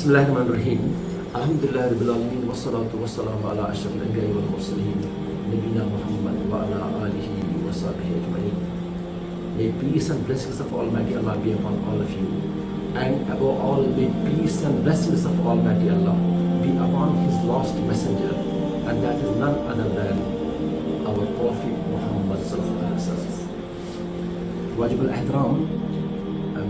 Bismillahirrahmanirrahim. Alhamdulillah Rabbil Alameen wassalatu wassalamu ala ashrafil anbiya'i wal mursalin Nabiyyina Muhammad wa ala alihi wa sahbihi ajma'in. May peace and blessings of Almighty Allah be upon all of you, and above all may peace and blessings of Almighty Allah be upon His last messenger, and that is none other than our Prophet Muhammad sallallahu alaihi wasallam. Wajib al-ihtiram,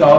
4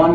1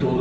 2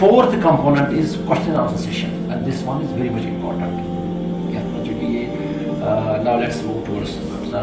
fourth component is question and answer session, and this one is very much important. Now let's move towards the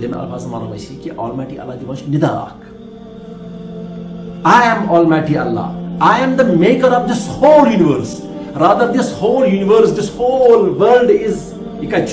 Demin Alparslan anlaması ki Almighty Allah demiş nidak. I am Almighty Allah. I am the maker of this whole universe. Rather this whole universe, this whole world is ikach.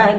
And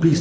20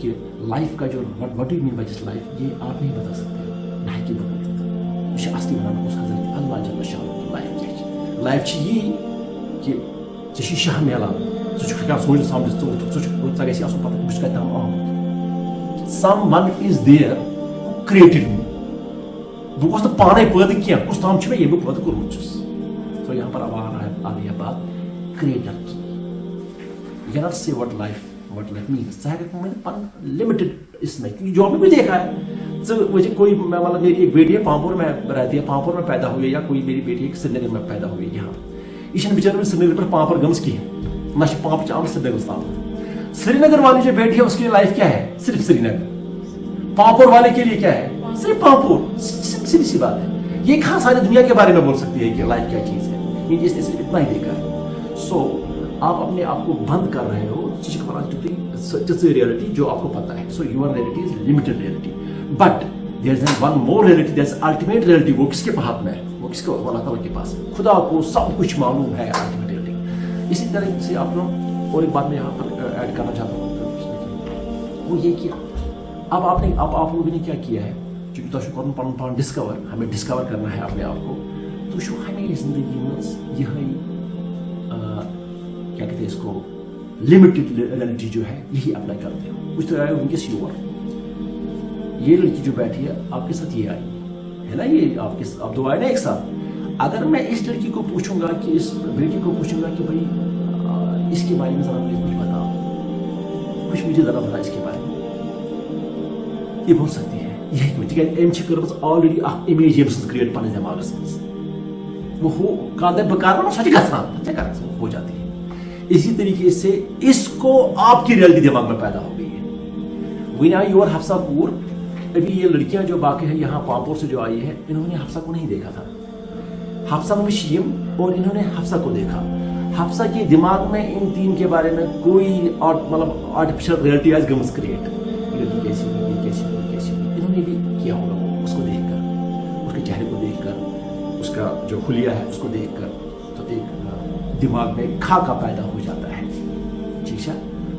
کہ life کا جو what you mean by this life, یہ آپ نہیں بتا سکتے ہو، نہ کہ بنٲیِتھ. یہ اصلی ونان اوس حضرت اللہ جل شانہ لائف کیا چھِ. لائف چھِ یی کہ ژےٚ چھِ شاہ میلان، ژٕ چھُکھ ہٮ۪کان سوٗنٛچِتھ سَمجھِتھ ژٕ گژھی آسُن پَتہٕ بہٕ چھُس کَتہِ تام آمُت. Some one is there created me. بہٕ گوٚژھ نہٕ پانے پٲدٕ کینٛہہ، کُس تام چھُ مےٚ ییٚمہِ بہٕ پٲدٕ کوٚرمُت چھُس. سو یہاں پر اب آ رہی ہے بات کریٹر کی. You cannot say what life means. Limited اس میں جو ہم نے بھی دیکھا ہے. کوئی مطلب میری ایک بیٹی ہے پامپور میں رہتی ہے، پامپور میں پیدا ہوئی، یا کوئی میری بیٹی ہے سری نگر میں پیدا ہوئی. یہاں یہ چھنہ بچار سری نگر پہ پامپور گمس کہین، نہ پامپور آمت سری نگر تام. سری نگر والی جو بیٹی ہے اس کی لائف کیا ہے؟ صرف سری نگر. پامپور والے کے لیے کیا ہے؟ صرف پامپور. سیدھی سی بات ہے. یہ کہاں ساری دنیا کے بارے میں بول سکتی ہے کہ لائف کیا چیز ہے؟ اس نے صرف اتنا ہی دیکھا ہے. سو آپ اپنے آپ کو بند کر رہے ہو ریئلٹی جو آپ کو پتا ہے. So your reality is limited reality, but there is one more reality, there is ultimate reality. وہ کس کے ہاتھ میں ہے؟ وہ کس کو؟ اللہ تعالیٰ کے پاس ہے. خدا کو سب کچھ معلوم ہے، الٹیمیٹ ریئلٹی. اسی طرح سے آپ لوگ اور ایک بات میں یہاں پر ایڈ کرنا چاہتا ہوں، وہ یہ کہ اب آپ لوگوں نے کیا کیا ہے، چونکہ تُہۍ چھُو کَرُن پَنُن پان ڈسکور، ہمیں ڈسکور کرنا ہے اپنے آپ کو. تُہۍ چھُو ہمیشہ زندگی منٛز یِہے کیا کہتے ہیں اس کو لمیٹڈ ریئلٹی جو ہے یہی اپلائی کرتے ہو. کچھ تو آئے ونکس یور، یہ لڑکی جو بیٹھی ہے آپ کے ساتھ یہ آئی ہے نا، یہ آپ دو آئے نا ایک ساتھ. اگر میں اس لڑکی کو پوچھوں گا کہ اس بیٹی کو پوچھوں گا کہ بھائی اس کے بارے میں ذرا مجھے کچھ بتاؤ، کچھ مجھے ذرا بتا اس کے بارے میں، یہ بول سکتی ہے. یہی تکیازِ أمۍ چھِ کٔرمٕژ آلریڈی اکھ امیج ییٚمہِ سٕنٛز کریٹ پنٕنِس دٮ۪ماغس منٛز. وہ ہو کانٛہہ بہٕ کرٕ نہٕ سۄ چھِ گژھان ہو جاتی ہے. اسی طریقے سے اس کو آپ کی ریئلٹی دماغ میں پیدا ہو گئی ہے. وین آئی یور حفصہ پور. ابھی یہ لڑکیاں جو باقی ہیں یہاں پامپور سے جو آئی ہے، انہوں نے حفصہ کو نہیں دیکھا تھا. حفصہ مشیم اور انہوں نے حفصہ کو دیکھا. حفصہ کے دماغ میں ان تین کے بارے میں کوئی مطلب آرٹیفیشل ریئلٹی آج گمس کریٹ. لڑکی کیسی ہوئی، یہ کیسی ہوئی، کیسی ہوئی، انہوں نے بھی کیا ہوگا اس کو دیکھ کر، اس کے چہرے کو دیکھ کر، اس کا جو خلیہ ہے اس کو دیکھ کر، تو ایک دماغ میں خاکہ پیدا ہو جاتا ہے. ٹھیک ہے.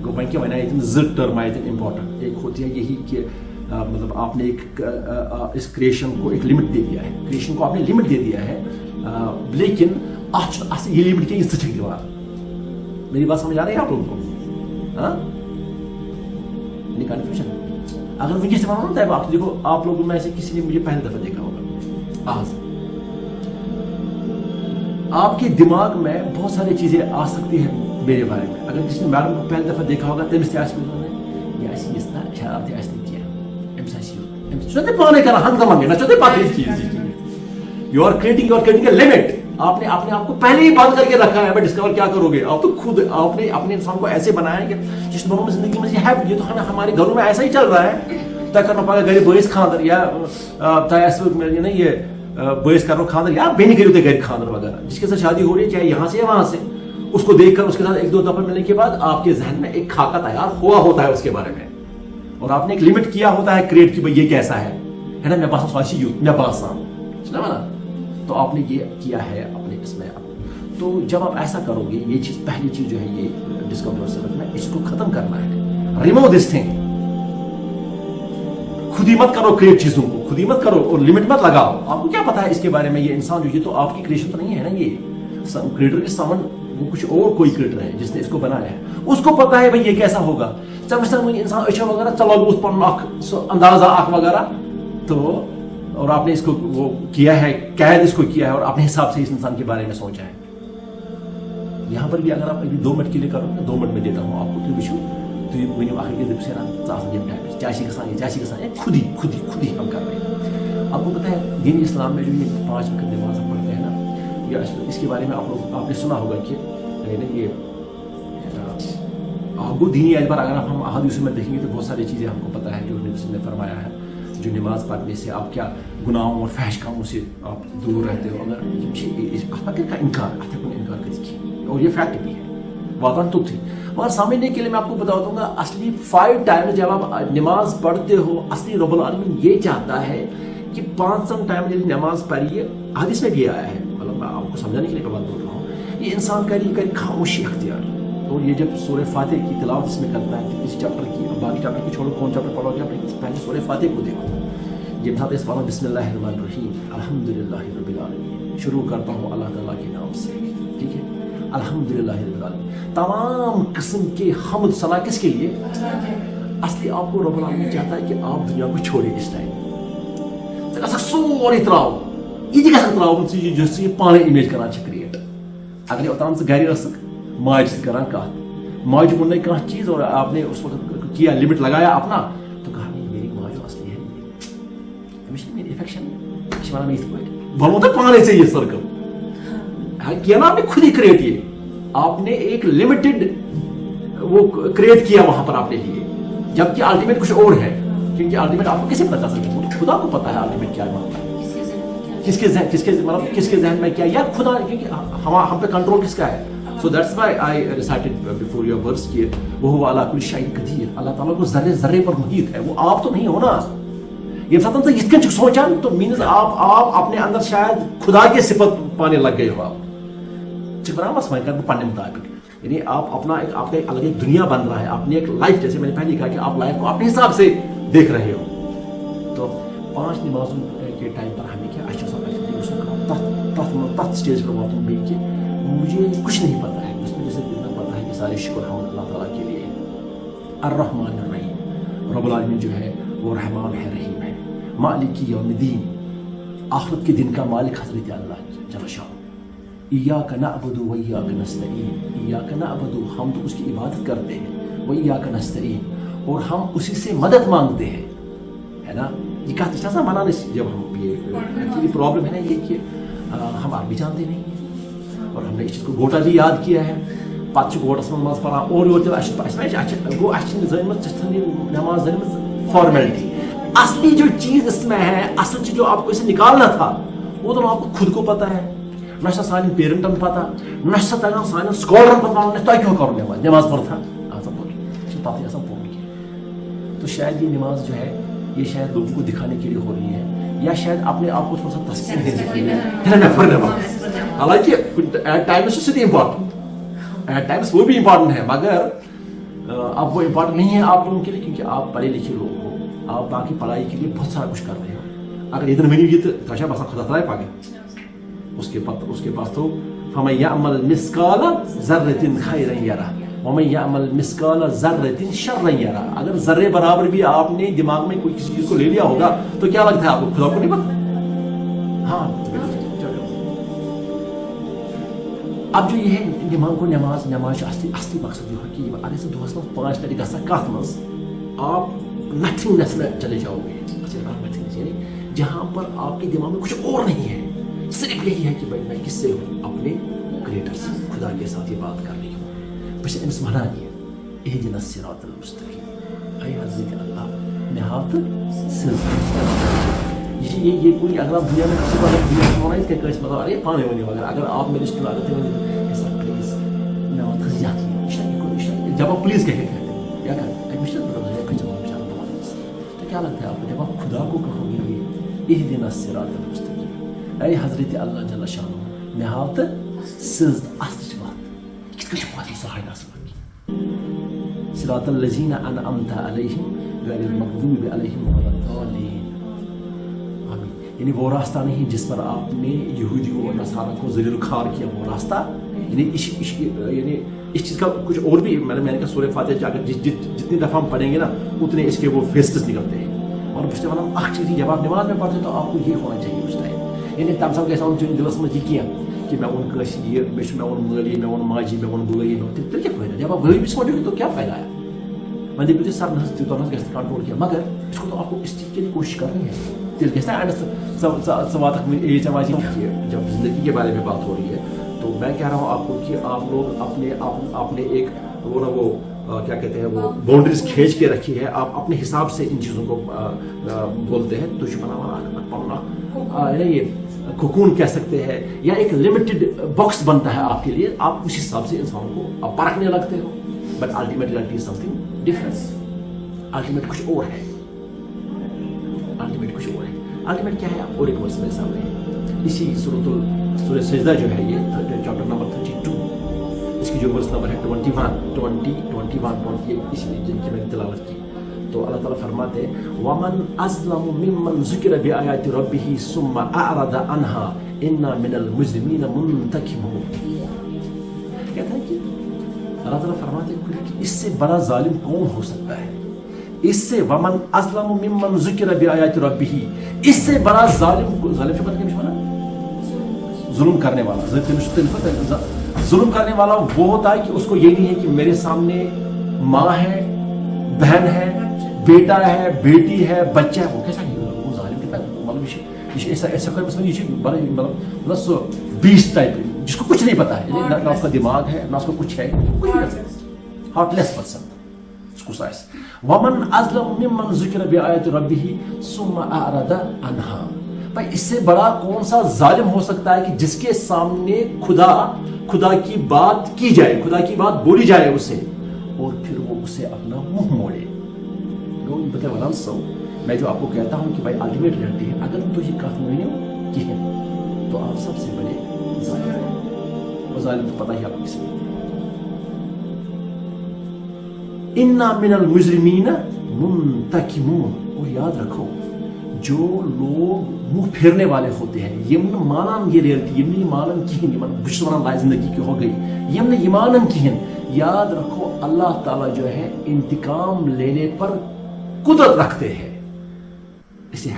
گو وہیں کیا ونان زٕ ٹرم آئے امپورٹنٹ. ایک ہوتی ہے یہی کہ مطلب آپ نے ایک اس کریشن کو ایک لمٹ دے دیا ہے، کریشن کو آپ نے لمٹ دے دیا ہے، لیکن یہ لمٹ کیا اس دیوار. میری بات سمجھ آ رہی ہے آپ لوگوں کو؟ ہاں کنفیوژن. اگر مجھے سے معلوم ہوتا ہے آپ دیکھو، آپ لوگوں میں سے کسی نے مجھے پہلی دفعہ دیکھا ہوگا، آج آپ کے دماغ میں بہت ساری چیزیں آ سکتی ہیں میرے بارے میں. اگر کسی نے میڈم کو پہلی دفعہ دیکھا ہوگا تمس یہ شرارت پانے کرنا ہنگ منگے نہ چاہتے پتہ چیز. You are creating a limit. آپ نے اپنے آپ کو پہلے ہی بند کر کے رکھا ہے. میں ڈسکور کیا کرو گے آپ تو خود، آپ نے اپنے انسان کو ایسے بنایا ہے کہ جس دونوں میں زندگی میں یہ تو ہمارے گھروں میں ایسا ہی چل رہا ہے. طے کرنا پگہ گھر بٲیِس خاندر، یا طے یہ بٲیِس کرو خاندر، یا بیٚنہِ کٔرِو تُہۍ گھر خاندر وغیرہ. جس کے ساتھ شادی ہو رہی ہے چاہے یہاں سے یا وہاں سے، اس کو دیکھ کر اس کے ساتھ ایک دو دفعہ ملنے کے بعد آپ کے ذہن میں ایک خاکہ تیار ہوا ہوتا ہے اس کے بارے میں، اور آپ نے ایک لمٹ کیا ہوتا ہے کریٹ کہ بھائی یہ کیسا ہے نا. میں باسان سوچی یوت میں باسان سنا نا. تو آپ نے یہ کیا ہے اپنے اس میں. تو جب آپ ایسا کرو گے، یہ چیز پہلی چیز جو ہے یہ ڈسکور سے میں اس کو ختم کرنا ہے. Remove this thing. خود ہی مت کرو کریٹ چیزوں کو، خود ہی مت کرو اور لمٹ مت لگاؤ. آپ کو کیا پتا ہے اس کے بارے میں؟ یہ انسان جو یہ تو آپ کی کریشن تو نہیں ہے نا. یہ کریٹر کے سامن وہ کچھ اور کوئی کریٹر ہے جس نے اس کو بنایا ہے. اس کو پتا ہے بھائی یہ کیسا ہوگا. جب انسان اچھا وغیرہ چلو اس پر اندازہ آنکھ وغیرہ، تو اور آپ نے اس کو وہ کیا ہے، قید اس کو کیا ہے، اور اپنے حساب سے اس انسان کے بارے میں سوچا ہے. یہاں پر بھی اگر آپ ابھی 2 منٹ کے لیے کرو نا، 2 منٹ میں دیتا ہوں آپ کو. تھی وچھو تھی ونو آخر کے دب سے نا یم ٹائم چاچی گسان خود ہی ہم کر رہے ہیں. آپ کو پتہ ہے دین اسلام میں جو یہ 5 وقت نماز ہم پڑھتے ہیں نا، یا اس کے بارے میں آپ نے سنا ہوگا کہ یہ وہ دینی اعتبار اگر ہم احادیث میں دیکھیں گے تو بہت ساری چیزیں ہم کو پتہ ہے جو نبی نے فرمایا ہے. جو نماز پڑھنے سے آپ کیا گناہوں اور فحش کاموں سے آپ دور رہتے ہو. اگر کا انکار کر، اور یہ فیکٹ بھی ہے واتان تو تھی. مگر سمجھنے کے لیے میں آپ کو بتا دوں گا، اصلی 5 ٹائم جب آپ نماز پڑھتے ہو، اصلی رب العالمین یہ چاہتا ہے کہ 5 ٹائم جب نماز پڑھیے. حدیث میں بھی آیا ہے، مطلب میں آپ کو سمجھانے کے لیے بات بول رہا ہوں. یہ انسان کرے خاموشی اختیار. اور یہ جب سورہ فاتح کی تلاوت اس میں کرتا ہے کسی چیپٹر کی، باقی چیپٹر کی چھوڑو کون چیپٹر پڑھو گے، پہلے سورہ فاتح کو دیکھو. جب ساتھ اس پڑھو بسم اللہ الرحمن الرحیم الحمدللہ رب العالمین، شروع کرتا ہوں اللہ تعالیٰ کے نام سے، ٹھیک ہے، الحمدللہ رب العالمین. تمام قسم کے حمد ثنا کس کے لیے؟ اصلی آپ کو رب العالمین چاہتا ہے کہ آپ دنیا کو چھوڑیں اس ٹائم. سورے تراؤ یہ تراؤن جس یہ پانے امیج کران کریٹ. اگر اوتان سے گھر ماج سے کران کت، ماج وون کھانا چیز اور آپ نے اس وقت کیا لمٹ لگایا اپنا تو کہا نہیں میری ماج اصلی ہے، امس میری افیکشن ونان یت پہ بنو تو پانے سے یہ سرکل کیا نا آپ نے خود ہی کریٹ. یہ آپ نے ایک لمیٹڈ وہ کریٹ کیا وہاں پر آپ نے لیے، جبکہ الٹیمیٹ کچھ اور ہے. کیونکہ الٹیمیٹ آپ کو کیسے پتا چل سکتا ہے؟ خدا کو پتا ہے الٹیمیٹ کیا ہے، کس کے ذہن میں کیا، یا خدا کیونکہ ہم پہ کنٹرول کس کا ہے. So that's why I recited before your verse کہ وہ علی کل شیء قدیر، اللہ تعالیٰ کو ذرے ذرے پر محیط ہے، وہ آپ تو نہیں ہو نا. یہ ساتھ سے یہ سوچان تو مینز آپ اپنے اندر شاید خدا کی صفت پانے لگ گئے ہو. آپ چکرامس وائن کر پڑھنے مطابق یعنی آپ اپنا ایک آپ کا ایک الگ ایک دنیا بن رہا ہے، اپنی ایک لائف، جیسے میں نے پہلے کہا کہ آپ لائف کو اپنے حساب سے دیکھ رہے ہو. تو 5 نمازوں کے ٹائم پر ہمیں کیا اچھا تب اسٹیج پر واتوں میں کہ مجھے کچھ نہیں پتا ہے، اس میں جیسے اتنا پتا ہے کہ سارے شکر ہوں اللہ تعالیٰ کے لیے. الرحمن الرحیم، رب العالمین جو ہے وہ رحمان ہے، رحیم ہے. مالک یوم الدین، آخرت کے دن کا مالک حضرت اللہ جل شانہ. ایاک نعبد و ایاک نستعین، ایاک نعبد، ہم تو اس کی عبادت کرتے ہیں، و ایاک نستعین، اور ہم اسی سے مدد مانگتے ہیں، ہے نا. یہ کہتے ہیں منانے سے جب ہم یہ پرابلم ہے نا یہ کہ ہم عربی جانتے نہیں ہیں اور ہم نے اس چیز کو گوٹا بھی یاد کیا ہے. پتہ گوٹس من پڑھا اور گو نماز فارمیلٹی. اصلی جو چیز اس میں ہے، اصل چیز جو آپ کو اسے نکالنا تھا وہ تو آپ کو خود کو پتا ہے، نہ سان پیرنٹن پتہ، نہ تگان سان سکالرن پتہ تہ کیوں کرو نماز، نماز پڑھا آسان پتہ آسان پور کی. تو شاید یہ نماز جو ہے یہ شاید لوگوں کو دکھانے کے لیے ہو رہی ہے، یا شاید اپنے آپ کو تھوڑا سا تسکین دینے کے لیے. حالانکہ ایٹ ٹائمس سے امپورٹنٹ، ایٹ ٹائمس وہ بھی امپورٹنٹ ہے، مگر اب وہ امپورٹنٹ نہیں ہے آپ لوگوں کے لیے، کیونکہ آپ پڑھے لکھے لوگ ہو، آپ باقی پڑھائی کے لیے بہت سارا کچھ کر رہے ہو. اگر ادھر منی یہ تو بس خدا تعالیٰ پاگے اس کے پاس تو فمن یعمل مثقال ذرۃ خیرا یرہ ومن یعمل مثقال ذرۃ شرا یرہ. اگر ذرے برابر بھی آپ نے دماغ میں کوئی کسی چیز کو لے لیا ہوگا تو کیا لگتا ہے آپ کو؟ خدا کو نہیں پتا. ہاں اب جو یہ ہے دماغ کو نماز اصلی مقصد یہ ہے کہ اگر سے دوست 5 لٹہِ گژھان کتھ منٛز آپ نتھنگنیس میں چلے جاؤ گے. یعنی جہاں پر آپ کے دماغ میں کچھ اور نہیں ہے، صرف یہی ہے کہ بھائی میں کس سے ہوں، اپنے کریٹر سے، خدا کے ساتھ یہ بات کر رہی ہوں. بس امس ونان یہ اہدنا الصراط المستقیم، اے حضرت اللہ نہایت سیدھ. یہ کوئی اگر آپ دنیا میں کسی کو دنیا کہ مطلب ارے پانے ونیو اگر آپ میرے رشتے اگر تھی ایسا پلیز میں وہاں تھز جاتی جب آپ پلیز کہتے ہیں یا تو کیا لگتا ہے آپ کو جب آپ خدا کو کہو گے اہدنا الصراط المستقیم، اے حضرت اللہ جل شانہ نہایت سیدھ اصل بات کتھ کچھ بات سہل آسان صراط الذین انعمت علیہم غیر المغضوب علیہم ولا الضالین. یعنی وہ راستہ نہیں جس پر آپ نے یہودیوں اور نصارہ کو ذلیل خوار کیا، وہ راستہ یعنی اس چیز کا کچھ اور بھی میں نے کہا سورہ فاتحہ اگر جتنی دفعہ ہم پڑھیں گے نا اتنے اس کے وہ فیسٹس نکلتے ہیں. اور پچھلے والا اخ چیز جب آپ نماز میں پڑھتے تو آپ کو یہ ہونا چاہیے اس ٹائم، یعنی تم سب گژھِ آسُن دلس منٛز یہ کینٛہہ کہ میں وون کٲنٛسہِ یہ مےٚ وون مٲلی مےٚ وون ماجی مےٚ وون بٲیی تیٚلہِ کیٛاہ فٲیدٕ؟ جب آپ غٲیبس ونو تو کیا فائدہ ہے؟ وۄنۍ دٔپِو تُہۍ سر نہ حظ تیوٗتاہ نہ حظ گژھِ نہٕ کنٹرول کینٛہہ، مگر اس کو تو آپ کو اس چیز کے لیے کوشش کرنی ہے. تیل گژھِ نا اینڈس ژٕ واتکھ ایج واجی کہ جب زندگی کے بارے میں بات ہو رہی ہے تو میں کہہ رہا ہوں آپ کو کہ آپ لوگ اپنے ایک وہ کیا کہتے ہیں وہ باؤنڈریز کھینچ کے رکھی ہے. آپ اپنے حساب سے ان چیزوں کو بولتے ہیں تو یہ کوکون کہہ سکتے ہیں یا ایک لمیٹڈ باکس بنتا ہے آپ کے لیے، آپ اس حساب سے انسانوں کو آپ پرکھنے لگتے ہو. But ultimately something different, ultimate کچھ اور ہے، الٹیمیٹ کچھ اور ہے. الٹیمیٹ کیا ہے اور ایک ورس میرے سامنے ہے، اسی سورہ سجدہ جو ہے یہ چیپٹر نمبر 32 اس اس کی جو ورس نمبر ہے 21 اسی جن کی میں نے تلاوت کی. تو اللہ تعالیٰ فرماتے ہیں وَمَنْ أَظْلَمُ مِمَّنْ ذُكِرَ بِآيَاتِ رَبِّهِ ثُمَّ أَعْرَضَ عَنْهَا إِنَّا مِنَ الْمُجْرِمِينَ مُنْتَقِمُونَ. کہتے ہیں کہ اللہ تعالیٰ فرماتے ہیں کہ اس سے بڑا ظالم کون ہو سکتا ہے. اس سے وَمَنْ أَظْلَمُ مِمَّنْ ذُكِرَ بِآيَاتِ رَبِّهِ اس سے بڑا ظالم سے پتہ کیا مانا ظلم کرنے والا. ظلم کرنے والا وہ ہوتا ہے کہ اس کو یہ نہیں ہے کہ میرے سامنے ماں ہے, بہن ہے, بیٹا ہے, بیٹی ہے, بچہ ہے, وہ کیسا نہیں وہ ظالم کتنا مطلب ایسا کوئی مسئلہ نہیں مطلب سو 20 ٹائپ جس کو کچھ نہیں پتا ہے, نہ اس کا دماغ ہے نہ اس کو کچھ ہے, ہارٹ لیس پرسن اس کو سائز. وَمَنْ أَظْلَمُ مِمَّنْ ذُكِرَ بِآيَاتِ رَبِّهِ ثُمَّ أَعْرَضَ عَنْهَا. بھائی اس سے بڑا کون سا ظالم ہو سکتا ہے کہ جس کے سامنے خدا کی بات کی جائے, خدا کی بات بولی جائے اسے, اور پھر وہ اسے اپنا منہ موڑے. میں جو آپ کو کہتا ہوں کہ بھائی الٹیمیٹ ریئلٹی ہے, اگر تو یہ کافی نہیں ہو کہ تو آپ سب سے بڑے ظالم ہیں. وہ ظالم تو پتہ ہی آپ کو کس لیے. اِنَّا مِنَ الْمُجْرِمِينَ مُنْتَقِمُونَ. اور یاد رکھو جو لوگ منہ پھیرنے والے ہوتے ہیں یم مانن یہ ریئلٹی یم مانن کہین یمن بچ ونان لائے زندگی کی ہو گئی یم یہ مانن کہین. یاد رکھو اللہ تعالیٰ جو ہے انتقام لینے پر قدرت رکھتے ہیں. اسے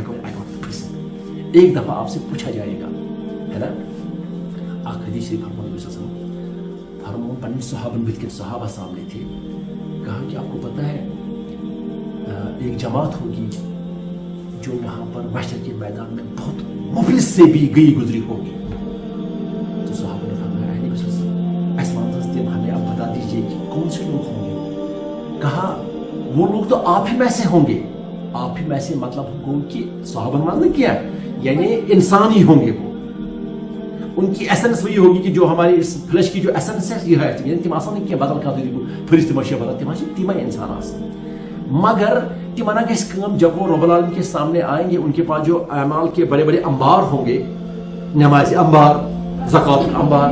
ایک دفعہ آپ سے پوچھا جائے گا ہے نا. حدیث فرمون پن صحابہ سامنے تھے, کہا کہ آپ کو پتہ ہے ایک جماعت ہوگی جو وہاں پر محشر کے میدان میں بہت مفلس سے بھی گئی گزری ہوگی. تو صحابہ نے فرمایا ایسا ہمیں آپ بتا دیجئے کہ کون سے لوگ ہوں گے. کہا وہ لوگ تو آپ ہی میں سے ہوں گے. آپ ہی میں سے مطلب ہوں کہ صحابہ نے کیا یعنی انسان ہی ہوں گے. وہ ان کی ایسنس وہی ہوگی کہ جو ہماری اس فلیش کی جو ایسنس ہے یہ ہے یعنی تم آسان نہیں کیا بدل کا فرشت مشیا بدل تم انسان آسان. مگر تمہارا کہ اس کام جب وہ رب العالمین کے سامنے آئیں گے ان کے پاس جو اعمال کے بڑے بڑے انبار ہوں گے, نماز انبار, زکوٰۃ کا انبار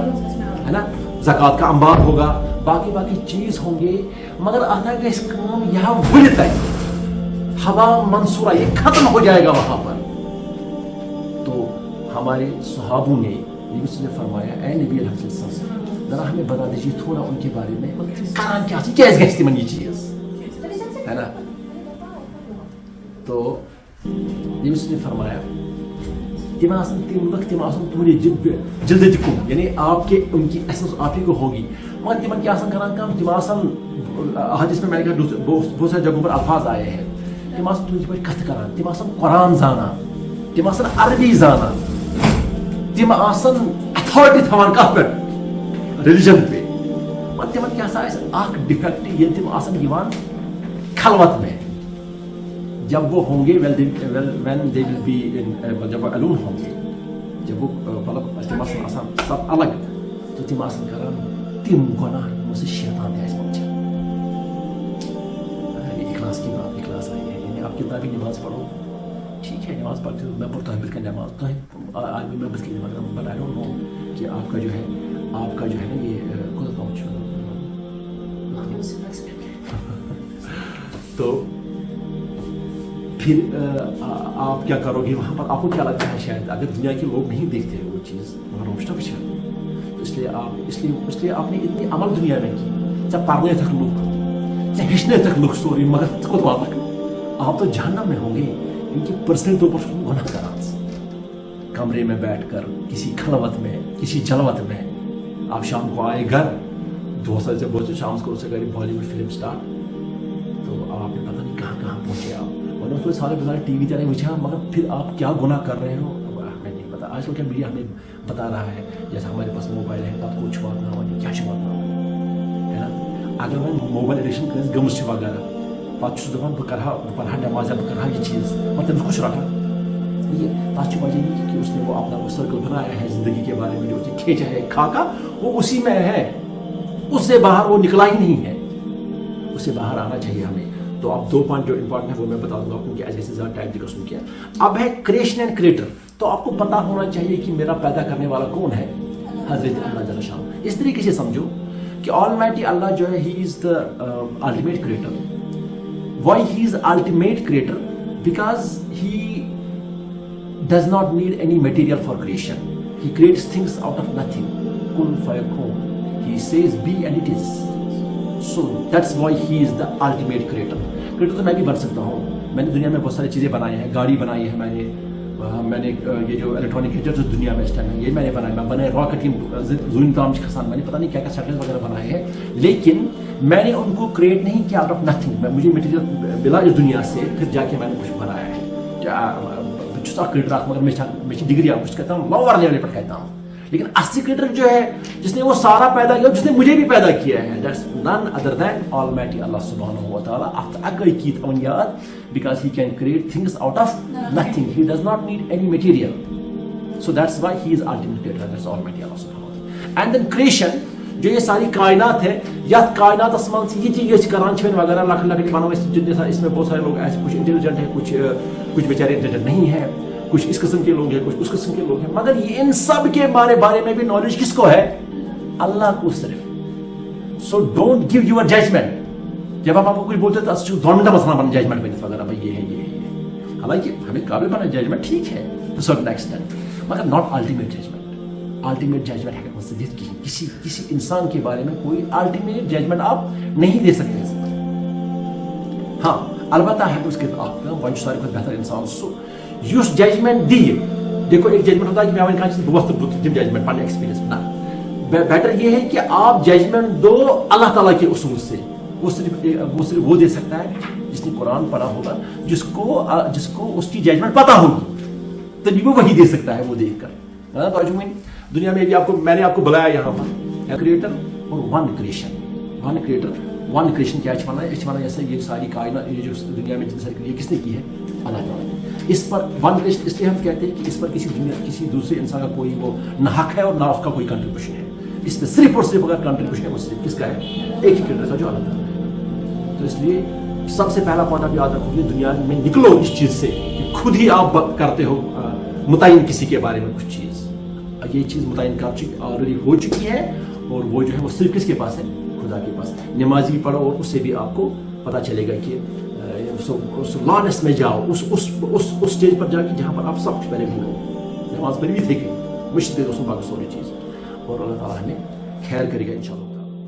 ہے نا, زکوٰۃ کا انبار ہوگا, باقی چیز ہوں گے. مگر آتا ہے کہ اس کام یہاں ولت ہے ہوا منصورہ یہ ختم ہو جائے گا وہاں پر. تو ہمارے صحابوں نے نبی نے فرمایا اے نبی علیہ السلام ذرا ہمیں بتا دیجیے تھوڑا ان کے بارے میں کران کیا گھستی من یہ چیز ہے نا. تو نبی نے فرمایا تم آسن تمہیں جلد کم یعنی آپ کے ان کی ایسنس آپ ہی کو ہوگی. مگر تمن کیا کران کام تم آسن حدیث میں نے کہا بہت سارے جگہوں پر الفاظ آئے ہیں تم آسن تم پہ کت کران, تم آسن قرآن زانان, تم آسن عربی زانان, تم آسن اتھارٹی تھوان کت پہ ریلیجن پہ. مگر تمن کیا اخ ڈیفیکٹ یہ تم آسن یوان خلوت میں. جب وہ ہوں گے جب وہ الون ہوں گے, جب وہ مطلب تم آسان سب الگ تو تم آسان کران تم گناہ مجھ سے شیطان ہے اس پہنچا. اخلاص کی بات اخلاص آئی ہے یعنی آپ کتنا بھی نماز پڑھو ٹھیک ہے, نماز پڑھتے ہو میں پڑھتا ہوں بالکل نماز تو آدمی میں بس کی نماز بٹ آئی ڈونٹ نو کہ آپ کا جو ہے نا یہ خود پہنچ تو پھر آپ کیا کرو گے وہاں پر. آپ کو کیا لگتا ہے شاید اگر دنیا کے لوگ نہیں دیکھتے وہ چیز روشنا بھی تو اس لیے آپ نے اتنی عمل دنیا میں کی ژےٚ پرنے تک لوگ ژےٚ ہیٚچھنے تک لوگ سورُے مگر ژٕ کوٚت واتکھ. آپ تو جہنم میں ہوں گے ان کی پرسنل طور پر گناہ کران کمرے میں بیٹھ کر کسی خلوت میں کسی جلوت میں. آپ شام کو آئے گھر دوست سے بولتے شام کو اسے گھر بالی ووڈ فلم اسٹار تو آپ نے پتہ نہیں کہاں پہنچے آپ ورنہ تو سارے بازار ٹی وی تے وچھا مگر پھر آپ کیا گناہ کر رہے ہو ہمیں نہیں پتا. آج کل کیا میڈیا ہمیں بتا رہا ہے جیسا ہمارے پاس موبائل ہے پتہ کو چھوڑنا ہوا کیا چھوڑنا ہے نا. اگر میں موبائل ایڈکشن کریں گمس چھِ وغیرہ پتہ چھُس دپان بہٕ پرہا نماز بہٕ کرہا یہ چیز مگر تٔمِس کُس چھُ رٹان یہ تَتھ چھُ وجہ یہ کہ اس نے وہ اپنا سرکل بنایا ہے زندگی کے بارے میں جو اسے کھینچا ہے خاکہ وہ اسی میں ہے, اس سے باہر وہ نکلا ہی نہیں ہے. اس سے باہر آنا چاہیے ہمیں. تو اب 2 پوائنٹ جو امپورٹنٹ ہے وہ میں بتا دوں گا آپ کو کہ ایسے زیادہ ٹائم دے کیا. اب ہے کریشن اینڈ کریٹر. تو آپ کو پتا ہونا چاہیے کہ میرا پیدا کرنے والا کون ہے, حضرت اللہ جل شان. اس طریقے سے سمجھو کہ Almighty Allah جو ہے He is the ultimate creator. Why He is ultimate creator? Because He does not need any material for creation. He creates things out of nothing. Kun fayakun. He says be and it is. So that's why He is the ultimate creator. Creator تو میں بھی بن سکتا ہوں. میں نے دنیا میں بہت ساری چیزیں بنائی ہیں, گاڑی بنائی ہے میں نے یہ جو الیکٹرانک ہے جو دنیا میں اس ٹائم ہے یہ میں نے بنایا, میں بنے راکٹ زمین تام کھسان, میں نے پتہ نہیں کیا کیا سیٹلائٹ وغیرہ بنائے ہیں, لیکن میں نے ان کو کریٹ نہیں کیا آؤٹ آف نتھنگ. مجھے مٹیریل ملا اس دنیا سے, پھر جا کے میں نے کچھ بنایا ہے. چھس اخ کریٹر اخ, مگر میں ڈگری کچھ کہتا ہوں لوور لیول پر کہتا ہوں, لیکن اصلی کریٹر جو ہے جس نے وہ سارا پیدا کیا, جس نے مجھے بھی پیدا کیا ہے, that's none other than Almighty Allah subhanahu wa ta'ala. After اگر کی تھاون یاد, because He can create things out of nothing. He does not need any material. So that's why He is ultimate creator. That's Almighty Allah subhanahu wa ta'ala. And then creation, جو یہ ساری کائنات ہے, یا کائنات اسمان سے یہ چیز کران چھن وغیرہ لکھ لکھ بنو, اس میں بہت سارے لوگ ایسے کچھ انٹیلیجنٹ ہیں, کچھ بیچارے انٹیلیجنٹ نہیں ہیں, کچھ اس قسم کے لوگ ہیں, کچھ اس قسم کے لوگ ہیں, مگر یہ ان سب کے بارے میں بھی نالج کس کو ہے؟ اللہ کو صرف. So don't give your judgement. جب آپ کو کچھ بولتے ہیں تو گورنمنٹ کا مسئلہ بنا ججمنٹ بنت وغیرہ, بھائی یہ ہے. حالانکہ ہمیں قابل بنا ججمنٹ ٹھیک ہے ٹو سرٹن ایکسٹینٹ, مگر not ultimate judgement. Ultimate judgement ہے مستدید کی کسی انسان کے بارے میں کوئی الٹیمیٹ ججمنٹ آپ نہیں دے سکتے. ہاں البتہ ہے اس کے ون سارے کھۄتہٕ بہتر انسان سُہ یُس ججمنٹ دِیہِ. دیکھو ایک ججمنٹ ہوتا ہے کہ میں وَنہٕ کانٛہہ چیٖز بہٕ وۄتھٕ دِمہٕ ججمنٹ پنٕنہِ ایکسپیرینس نہ. بیٹر یہ ہے کہ آپ ججمنٹ دو اللہ تعالیٰ کے اصول سے. وہ صرف وہ دے سکتا ہے جس نے قرآن پڑھا ہوگا, جس کو اس کی ججمنٹ پتہ ہوگی, تبھی وہ وہی دے سکتا ہے, وہ دیکھ کر. دنیا میں بھی میں نے آپ کو بلایا یہاں پر کریٹر اور ون کریشن. ون کریشن کیا ہے جیسے یہ ساری کائنات یہ جو دنیا میں یہ کس نے کی ہے؟ اللہ تعالیٰ نے. اس پر ون کریشن اس لیے ہم کہتے ہیں کہ اس پر کسی دوسرے انسان کا کوئی وہ نہ حق ہے اور نہ اس کا کوئی کنٹریبیوشن ہے. اس میں صرف اور صرف اگر کنٹریبیوشن ہے وہ صرف کس کا ہے؟ ایک ہی کریٹر کا, جو اللہ تعالیٰ ہے. تو اس لیے سب سے پہلا پوائنٹ آپ یاد رکھو کہ دنیا میں نکلو اس چیز سے کہ خود ہی آپ کرتے ہو متعین کسی کے بارے میں کچھ چیز. یہ چیز متعین آلریڈی ہو چکی ہے, اور وہ جو ہے وہ صرف کس کے پاس ہے؟ خدا کے پاس. نمازی پڑھو اور اس سے بھی آپ کو پتہ چلے گا کہ اس لانس میں جاؤ, اس اسٹیج پر جا کے جہاں پر آپ سب کچھ پہلے بھولو. نماز پڑھی بھی تھے کہ مشکل اس میں باقی ساری چیز, اور اللہ تعالیٰ ہمیں خیر کرے گا انشاءاللہ.